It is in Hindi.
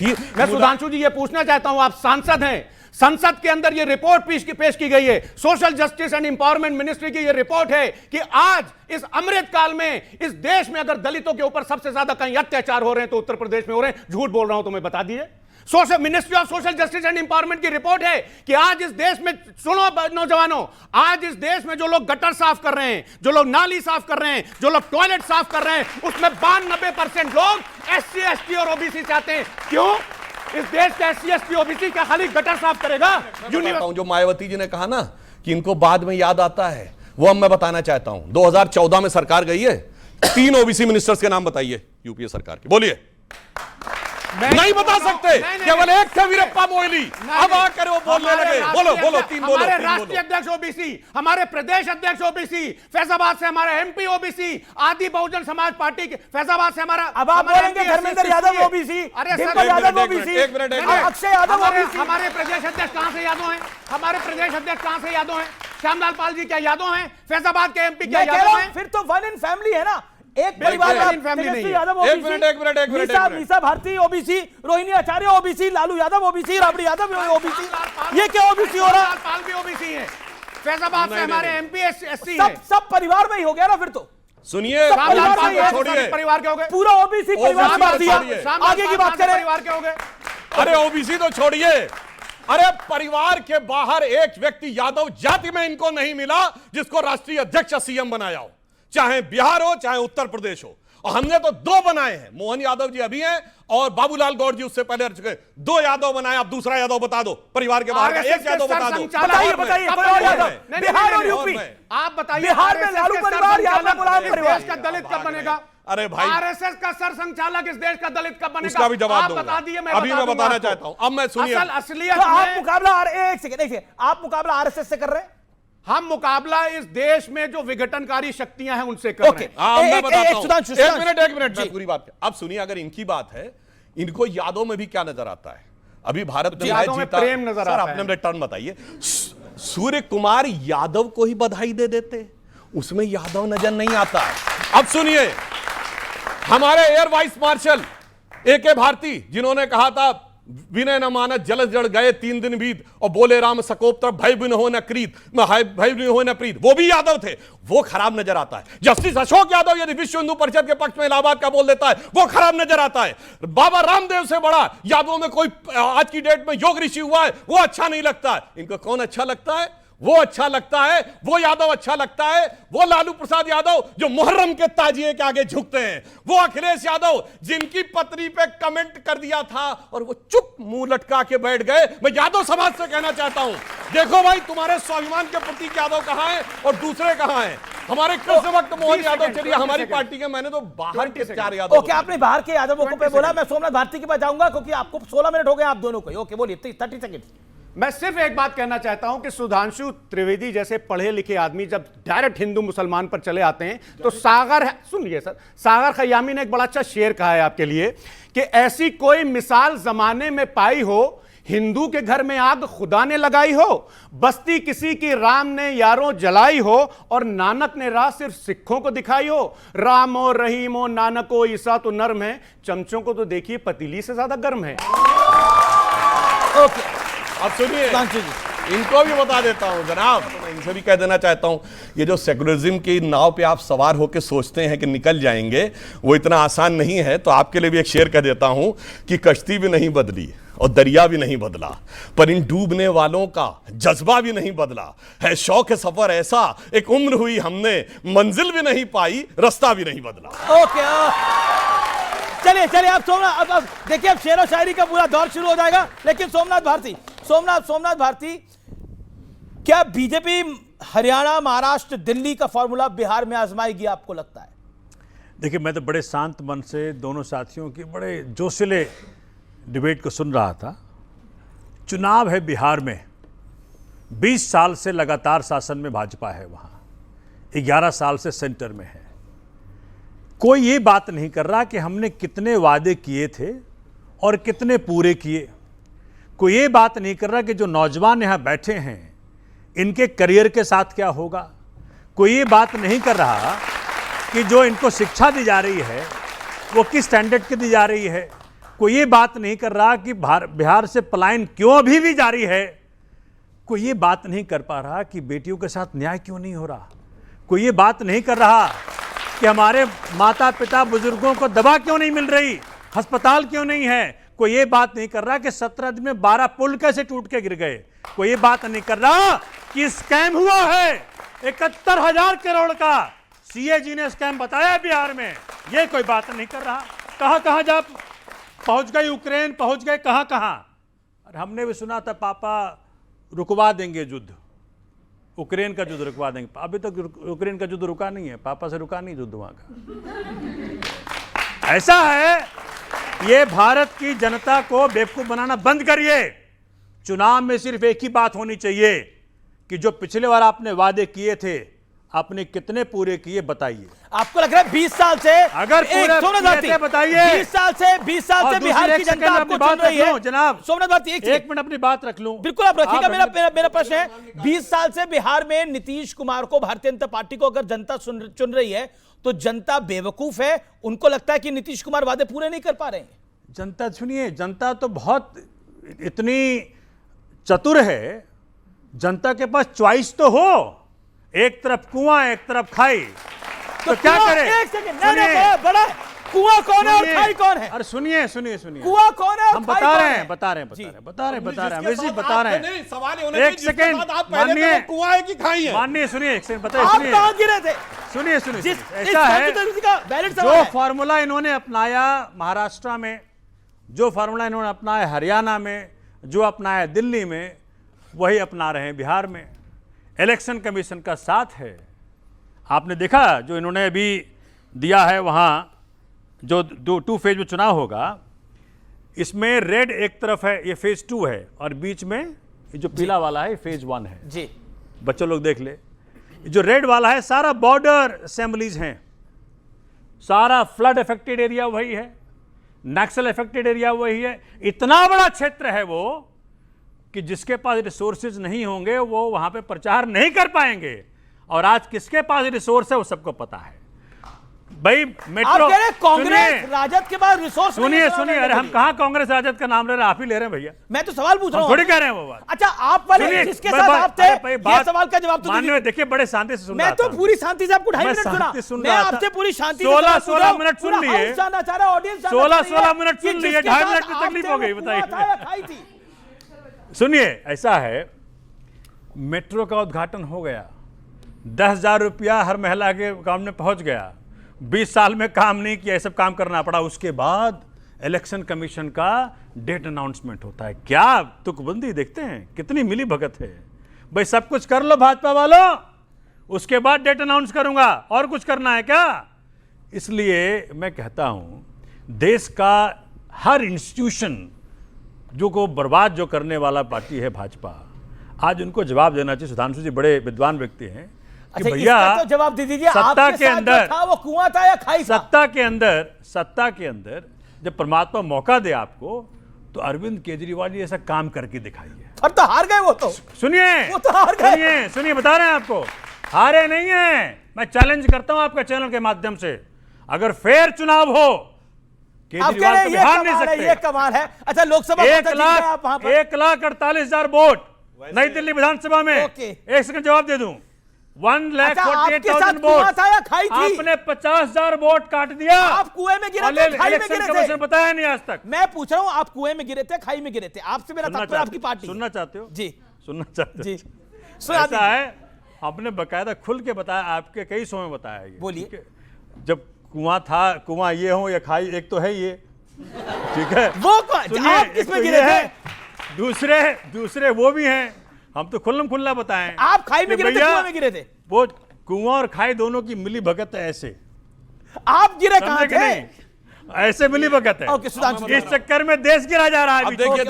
मैं सुधांशु जी ये पूछना चाहता हूं, आप सांसद हैं, संसद के अंदर ये रिपोर्ट पेश की गई है, social justice and empowerment ministry की ये रिपोर्ट है कि आज इस अमृत काल में इस देश में अगर दलितों के ऊपर सबसे ज्यादा कहीं अत्याचार हो रहे हैं तो उत्तर प्रदेश में हो रहे हैं। झूठ बोल रहा हूं तो मैं बता दिए। Ministry of social justice and empowerment की रिपोर्ट है कि आज इस देश में, सुनो नौजवानों, आज इस देश में जो लोग गटर साफ कर रहे हैं, जो लोग नाली साफ कर रहे हैं, जो लोग टॉयलेट साफ कर रहे हैं, उसमें 92% लोग SC ST और OBC चाहते हैं। क्यों? इस देश का SC ST OBC क्या खाली गटर साफ करेगा? जो मायावती जी ने कहा ना कि इनको बाद में याद आता है, वो अब मैं बताना चाहता हूं। 2014 में सरकार गई है, 3 OBC मिनिस्टर्स के नाम बताइए यूपीए सरकार के, बोलिए। नहीं बता सकते, केवल एक थे वीरप्पा मोइली। अब आकर वो बोलने लगे, बोलो बोलो, 3 बोलो। हमारे राष्ट्रीय अध्यक्ष OBC, हमारे प्रदेश अध्यक्ष OBC, फैजाबाद से हमारा MP OBC, आदि बहुजन समाज पार्टी के फैजाबाद से हमारा, अब आप बोलेंगे Dharmendra Yadav OBC, Dimple Yadav OBC, Akshay Yadav OBC। हमारे प्रदेश अध्यक्ष कहां से यादव हैं? हमारे प्रदेश अध्यक्ष कहां से यादव हैं? श्यामलाल पाल जी क्या यादव हैं? फैजाबाद के MP क्या यादव हैं? फिर तो वन इन फैमिली है ना, एक परिवार में तेजस्वी यादव OBC, मीसा भारती OBC, रोहिणी आचार्य OBC, Lalu Yadav OBC, Rabri Yadav OBC, ये क्या OBC हो रहा है? पाल भी OBC है, फैजाबाद से हमारे MP SC सब परिवार में ही हो गया ना फिर तो। सुनिए, परिवार के हो गए, पूरा OBC परिवार बात दिया। आगे की बात करें, परिवार के हो गए। अरे OBC तो छोड़िए, अरे परिवार के बाहर एक व्यक्ति यादव जाति में इनको नहीं मिला जिसको राष्ट्रीय अध्यक्ष CM बनाया हो, चाहे बिहार हो चाहे उत्तर प्रदेश हो। और हमने तो 2 बनाए हैं, मोहन यादव जी अभी हैं और बाबूलाल गौड़ जी उससे पहले रह चुके। 2 यादव बनाए, आप दूसरा यादव बता दो, परिवार के बाहर का एक यादव बता दो। बताइए बिहार और यूपी, आप बताइए। बिहार में लालू परिवार, यादव परिवार, देश का दलित कब बनेगा? अरे भाई, RSS का सर संचालक इस देश का दलित कब बनेगा? उसका भी जवाब दूंगा। बता दिए, अभी मैं बताना चाहता हूं। अब मैं सुनिए, असलियत तो आप मुकाबला, एक सेकंड, आप मुकाबला RSS से कर रहे हैं? हम मुकाबला इस देश में जो विघटनकारी शक्तियां हैं उनसे कर रहे हैं। मैं बताता हूं। एक मिनट पूरी बात। अब सुनिए, अगर इनकी बात है, इनको यादव में भी क्या नजर आता है? अभी भारत में मैच जीता, प्रेम नजर आता है। अपने टर्न बताइए। सूर्य कुमार यादव को ही बधाई दे देते, उसमें यादव नजर नहीं आता। अब सुनिए, हमारे air vice marshal AK Bharti, जिन्होंने कहा था विनय न मानस जल जड़ गए 3 दिन बीत, और बोले राम सकोप तब भय बिन हो न क्रीत, भय बिन हो न प्रीत, वो भी यादव थे, वो खराब नजर आता है। जस्टिस अशोक यादव यदि विश्व हिंदू परिषद के पक्ष में इलाहाबाद का बोल देता है, वो खराब नजर आता है। बाबा रामदेव से बड़ा यादव में कोई आज की डेट में योग ऋषि हुआ है, वो अच्छा नहीं लगता है। इनको कौन अच्छा लगता है? वो अच्छा लगता है, वो यादव अच्छा लगता है, वो लालू प्रसाद यादव जो मुहर्रम के ताजिए के आगे झुकते हैं, वो अखिलेश यादव जिनकी पत्नी पे कमेंट कर दिया था और वो चुप मुंह लटका के बैठ गए। मैं यादव समाज से कहना चाहता हूं, देखो भाई, तुम्हारे स्वाभिमान के प्रतीक यादव कहां है और दूसरे कहां है? हमारे कृष्ण भक्त मोहन यादव चलिए हमारी पार्टी के, मैंने तो बाहर के 4 यादव। ओके, आपने बाहर के यादवों को पे बोला, मैं सोमनाथ भारती के पास जाऊंगा क्योंकि आपको 16 मिनट हो गए आप दोनों को। ओके, बोलिए, 30 सेकंड। मैं सिर्फ एक बात कहना चाहता हूं कि सुधांशु त्रिवेदी जैसे पढ़े लिखे आदमी जब डायरेक्ट हिंदू मुसलमान पर चले आते हैं तो सुनिए सर, सागर खयामी ने एक बड़ा अच्छा शेर कहा है आपके लिए कि ऐसी कोई मिसाल जमाने में पाई हो, हिंदू के घर में आग खुदा ने लगाई हो, बस्ती किसी की राम ने यारों जलाई हो, और नानक ने राह सिर्फ सिखों को दिखाई हो। रामो रहीमो नानको ईसा तो नर्म है, चमचों को तो देखिए पतीली से ज्यादा गर्म है। ओके, अब सुनिए, इनको भी बता देता हूं जनाब, तो मैं इनसे भी कह देना चाहता हूं, ये जो सेकुलरिज्म की नाव पे आप सवार होकर सोचते हैं कि निकल जाएंगे, वो इतना आसान नहीं है। तो आपके लिए भी एक शेर कह देता हूं कि कश्ती भी नहीं बदली और दरिया भी नहीं बदला, पर इन डूबने वालों का जज्बा भी नहीं बदला है। शौक सफर ऐसा, एक उम्र हुई हमने, मंजिल भी नहीं पाई, रास्ता भी नहीं बदला। ओके, चलिए आप सोमनाथ, अब देखिए, अब शेर व शायरी का पूरा दौर शुरू हो जाएगा। लेकिन सोमनाथ भारती, क्या बीजेपी हरियाणा, महाराष्ट्र, दिल्ली का फॉर्मूला बिहार में आजमाएगी, आपको लगता है? देखिए, मैं तो बड़े शांत मन से दोनों साथियों की बड़े जोशीले डिबेट को सुन रहा था। चुनाव है बिहार में, 20 साल से लगातार शासन में भाजपा है, वहाँ 11 साल से सेंटर में है। कोई ये बात नहीं कर रहा कि हमने कितने वादे किए थे और कितने पूरे किए। कोई ये बात नहीं कर रहा कि जो नौजवान यहाँ बैठे हैं इनके करियर के साथ क्या होगा। कोई ये बात नहीं कर रहा कि जो इनको शिक्षा दी जा रही है वो किस स्टैंडर्ड की दी जा रही है। कोई ये बात नहीं कर रहा कि बिहार से पलायन क्यों अभी भी जारी है। कोई ये बात नहीं कर पा रहा कि बेटियों के साथ न्याय क्यों नहीं हो रहा। कोई ये बात नहीं कर रहा कि हमारे माता पिता बुजुर्गों को दवा क्यों नहीं मिल रही, अस्पताल क्यों नहीं है। कोई ये बात नहीं कर रहा कि 17 दिन में 12 पुल कैसे टूट के गिर गए। कोई ये बात नहीं कर रहा कि स्कैम हुआ है 71,000 करोड़ का। सीएजी ने स्कैम बताया बिहार में, ये कोई बात नहीं कर रहा। कहां कहां जा पहुंच गए, यूक्रेन पहुंच गए, कहां कहां। और हमने भी सुना था पापा रुकवा देंगे युद्ध, यूक्रेन का युद्ध रुकवा देंगे। अभी तक यूक्रेन का युद्ध रुका नहीं है, पापा से रुका नहीं युद्ध वहां का। ऐसा है, ये भारत की जनता को बेवकूफ बनाना बंद करिए। चुनाव में सिर्फ एक ही बात होनी चाहिए कि जो पिछले बार आपने वादे किए थे आपने कितने पूरे किए बताइए। आपको लग रहा है 20 साल से अगर पूरे किए थे बताइए। 20 साल से बिहार की जनता आपको चुन रही है। जनाब सोमनाथ भारती, एक मिनट अपनी बात रख लूं। बिल्कुल आप रखिएगा। मेरा प्रश्न है, 20 साल से बिहार में नीतीश कुमार को, भारतीय जनता पार्टी को अगर जनता चुन रही है तो जनता बेवकूफ है, उनको लगता है कि नीतीश कुमार वादे पूरे नहीं कर पा रहे हैं। जनता सुनिए, जनता तो बहुत इतनी चतुर है, जनता के पास चॉइस तो हो। एक तरफ कुआं एक तरफ खाई, तो क्या करे। एक सेकंड, बड़ा कुआं कौन है और खाई कौन है? अरे सुनिए कुआं कौन है और हम खाई बता कौन रहे है? हैं, बता रहे हैं वैसे बता रहे हैं। सवाल एक सेकंड माननीय, कुआं है कि खाई है। माननीय सुनिए, एक सेकंड आप बताइए, कहां गिरे थे? सुनिए ऐसा है, जो जो फार्मूला इन्होंने अपनाया महाराष्ट्र में, जो फार्मूला इन्होंने अपनाया हरियाणा में, जो अपनाया दिल्ली में, वही अपना रहे हैं बिहार में। इलेक्शन कमीशन का साथ है। आपने देखा जो इन्होंने अभी दिया है, वहां जो 2 फेज में चुनाव होगा, इसमें रेड एक तरफ है, ये फेज 2 है, और बीच में ये जो पीला वाला है फेज 1 है जी। बच्चों लोग देख ले, जो रेड वाला है सारा बॉर्डर असेंबलीज हैं, सारा फ्लड अफेक्टेड एरिया वही है, नक्सल अफेक्टेड एरिया वही है। इतना बड़ा क्षेत्र है वो कि जिसके पास रिसोर्सेज नहीं होंगे वो वहां पे प्रचार नहीं कर पाएंगे। और आज किसके पास रिसोर्स है वो सबको पता है भाई। मेट्रो, आप कह रहे हैं कांग्रेस राजद के बाद रिसोर्स। सुनिए, अरे हम कहां कांग्रेस राजद का नाम ले रहे हैं, आप ही ले रहे हैं भैया। मैं तो सवाल पूछ रहा हूं, थोड़ी कह रहे हैं वो बात। अच्छा, आप वाले जिसके साथ आप थे, ये सवाल का जवाब तो दीजिए। देखिए बड़े शांति से सुन रहा मैं तो पूरी शांति से आपको 2.5 मिनट सुना। मैं आपसे पूरी शांति से 16 मिनट सुन लिए, 16 मिनट सुन लिए, 2.5 मिनट में तकलीफ हो गई, बताइए। सुनिए, ऐसा है, मेट्रो का उद्घाटन हो गया, 10,000 रुपया हर महिला के अकाउंट में पहुंच गया। 20 साल में काम नहीं किया, ये सब काम करना पड़ा। उसके बाद इलेक्शन कमीशन का डेट अनाउंसमेंट होता है। क्या तुकबंदी देखते हैं, कितनी मिली भगत है भाई। सब कुछ कर लो भाजपा वालों, उसके बाद डेट अनाउंस करूंगा। और कुछ करना है क्या? इसलिए मैं कहता हूं, देश का हर इंस्टीट्यूशन जो को बर्बाद जो करने वाला पार्टी है भाजपा, आज उनको जवाब देना चाहिए। सुधांशु जी बड़े विद्वान व्यक्ति हैं कि भैया तो जवाब दे दीजिए, सत्ता के अंदर था वो कुआं था या खाई था? सत्ता के अंदर जब परमात्मा मौका दे आपको, तो अरविंद केजरीवाल जी ऐसा काम करके दिखाइए। और तो हार गए वो तो। सुनिए बता रहे हैं आपको, हारे नहीं है। मैं चैलेंज करता हूं आपका चैनल के माध्यम से, अगर फेयर चुनाव हो, केजरीवाल को बिहार नहीं सकते। ये कमाल है। अच्छा, लोकसभा 1,48,000 वोट नई दिल्ली विधानसभा में। एक सेकंड जवाब दे दूं, 1,48,000 वोट, आपने 50,000 वोट काट दिया। आप कुएं में गिरे थे, खाई में गिरे थे? बताया नहीं आज तक। मैं पूछ रहा हूं, आप कुएं में गिरे थे, खाई में गिरे थे? आपसे मेरा तात्पर्य आपकी पार्टी। सुनना चाहते हो जी? सुनना चाहते हो जी, ऐसा है, आपने बकायदा खुल के बताया, आपके कई शो में बताया ये। बोलिए। जब कुआं था, कुआं ये हो या खाई, एक तो है ये, ठीक है। वो आप किसमें गिरे थे? दूसरे वो भी हैं। हम तो खुल्ला बताएं। आप खाई में गिरे थे, कुआं में गिरे थे? वो कुआं और खाई दोनों की मिली भगत है। ऐसे आप गिरे कहां थे? ऐसे मिली भगत है। इस चक्कर में देश गिरा जा रहा है। देखिए